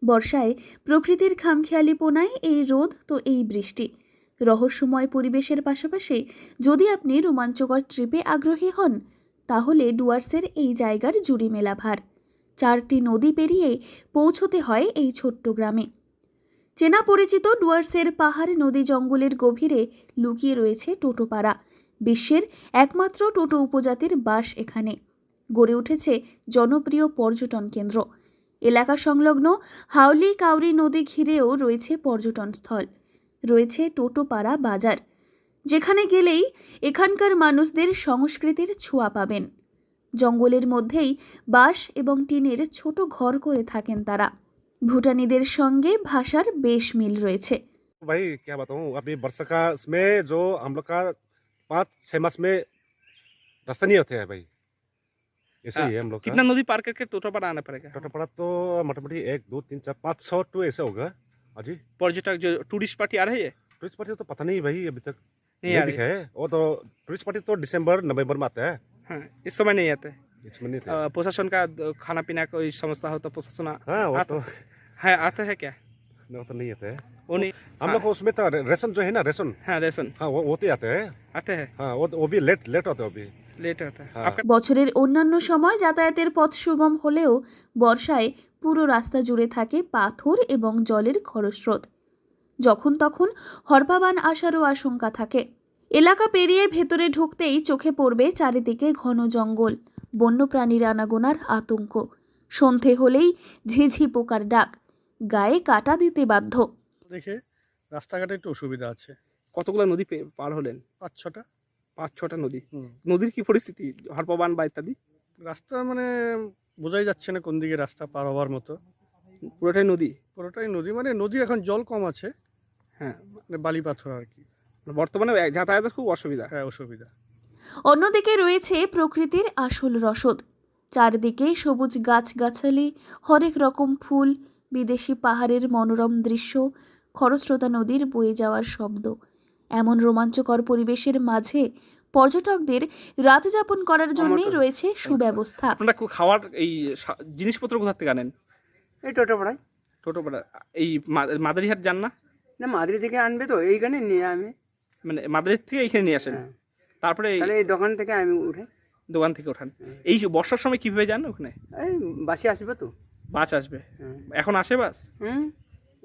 বর্ষায় প্রকৃতির খামখেয়ালিপনায় এই রোদ তো এই বৃষ্টি। রহস্যময় পরিবেশের পাশাপাশি যদি আপনি রোমাঞ্চকর ট্রিপে আগ্রহী হন, তাহলে ডুয়ার্সের এই জায়গার জুড়ি মেলা ভার। 4টি নদী পেরিয়ে পৌঁছতে হয় এই ছোট্ট গ্রামে। চেনা পরিচিত ডুয়ার্সের পাহাড় নদী জঙ্গলের গভীরে লুকিয়ে রয়েছে টোটোপাড়া। বিশ্বের একমাত্র টোটো উপজাতির বাস এখানে। গড়ে উঠেছে জনপ্রিয় পর্যটন কেন্দ্র। এলাকা সংলগ্ন হাওলি কাউরি নদী ঘিরেও রয়েছে পর্যটন স্থল। রয়েছে টোটোপাড়া বাজার, যেখানে গেলেই এখানকার মানুষদের সংস্কৃতির ছোঁয়া পাবেন। জঙ্গলের মধ্যেই বাঁশ এবং টিনের ছোট ঘর করে থাকেন তারা। ভুটানিদের সঙ্গে ভাষার বেশ মিল রয়েছে। भाई क्या बताऊँ, अभी वर्षा का इसमें जो हम लोग का 5-6 मास में रास्ता नहीं होते हैं भाई। ऐसे ही है हम लोग का। कितना नदी पार करके टोटापाड़ा आना पड़ेगा? टोटापाड़ा तो मोटामोटी 1, 2, 3, 4, 5, 6 टू ऐसे होगा। अजी पर्यटक जो टूरिस्ट पार्टी आ रही है? टूरिस्ट पार्टी तो पता नहीं भाई, अभी तक नहीं नहीं आ रही दिखा है। वो तो टूरिस्ट पार्टी तो दिसंबर नवंबर में आता है, हाँ, इस समय नहीं आते। इसमें नहीं थे। प्रशासन का खाना पीना कोई समस्या हो तो प्रशासन हाँ वो तो है आता है क्या? वो तो नहीं आते हैं। वो नहीं, हम लोग को उसमें तो रेशन जो है ना, रेशन, हाँ रेशन हाँ वो तो आते हैं। आते हैं, हाँ वो भी लेट होते हैं अभी। लेट होता है। हाँ। आपका বছরের অন্যান্য সময় যাতায়াতের পথ সুগম হলেও বর্ষায় পুরো রাস্তা জুড়ে থাকে পাথর এবং জলের খরস্রোত। যখন তখন হরপাবান আসারও আশঙ্কা থাকে। এলাকা পেরিয়ে ভেতরে ঢুকতেই চোখে পড়বে চারিদিকে ঘন জঙ্গল, বন্যপ্রাণীর আনাগোনার আতঙ্ক। সন্ধে হলেই ঝিঝি পোকার ডাক, গায়ে কাটা দিতে বাধ্য। দেখে রাস্তাঘাটে একটু অসুবিধা আছে। কতগুলো নদী পার হলেন? 5-6টা। 5-6টা নদী। নদীর কি পরিস্থিতি, হরপাবান বা ইত্যাদি? রাস্তা মানে বোঝাই যাচ্ছে না কোন দিকে রাস্তা পার হওয়ার মতো। পুরোটাই নদী? পুরোটাই নদী, মানে নদী এখন জল কম আছে, হ্যাঁ, মানে বালি পাথর আর কি। বর্তমানে যাতায়াতের খুব অসুবিধা। হ্যাঁ অসুবিধা। অন্যদিকে রয়েছে প্রকৃতির আসল রসদ। চারদিকে সবুজ গাছগাছালি, হরেক রকম ফুল, বিদেশি পাহাড়ের মনোরম দৃশ্য, খরস্রোতা নদীর বয়ে যাওয়ার শব্দ। এমন রোমাঞ্চকর পরিবেশের মাঝে পর্যটকদের রাত যাপন করার জন্যই রয়েছে সুব্যবস্থা। আপনারা খাওয়ার এই জিনিসপত্র কোথা থেকে আনেন? এই টোটোপাড়ায়। টোটোপাড়া এই মাদারিহাট যান না? না, মাদ্রি থেকে আনবে তো, এইখানে নিয়ে আমি, মানে মাদারিহাট থেকে এইখানে নিয়ে আসেন, হ্যাঁ। তারপরে তাহলে এই দোকান থেকে আমি উঠে দোকান থেকে ওঠান। এই যে বর্ষার সময় কিভাবে যান ওখানে? এই বাসে আসবে তো। বাস আসবে? হ্যাঁ। এখন আসে বাস?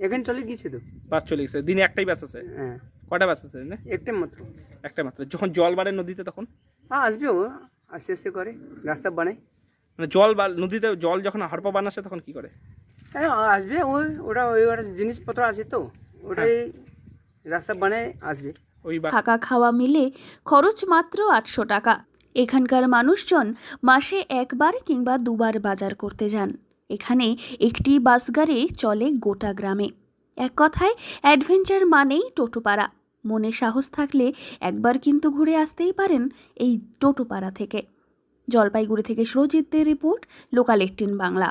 এখানে চলে গিয়েছে তো। বাস চলে গেছে? দিনে একটাই বাস আছে? হ্যাঁ, কয়টা বাস আছে না? একটা মাত্র। একটা মাত্র। যখন জল বাড়ে নদীতে তখন? হ্যাঁ আসবে, ও আস্তে আস্তে করে রাস্তা বানায়। মানে নদীতে জল যখন হরপাবান আসে তখন কি করে? হ্যাঁ আসবে, ওটা জিনিসপত্র আছে তো, ওটাই রাস্তা বানায় আসবে। ওই থাকা খাওয়া মিলে খরচ মাত্র 800 টাকা। এখানকার মানুষজন মাসে একবার কিংবা দুবার বাজার করতে যান। এখানে একটি বাস গাড়ি চলে গোটা গ্রামে। এক কথায় অ্যাডভেঞ্চার মানেই টোটোপাড়া। মনে সাহস থাকলে একবার কিন্তু ঘুরে আসতেই পারেন এই টোটোপাড়া থেকে। জলপাইগুড়ি থেকে সুরজিতের রিপোর্ট, লোকাল 18 বাংলা।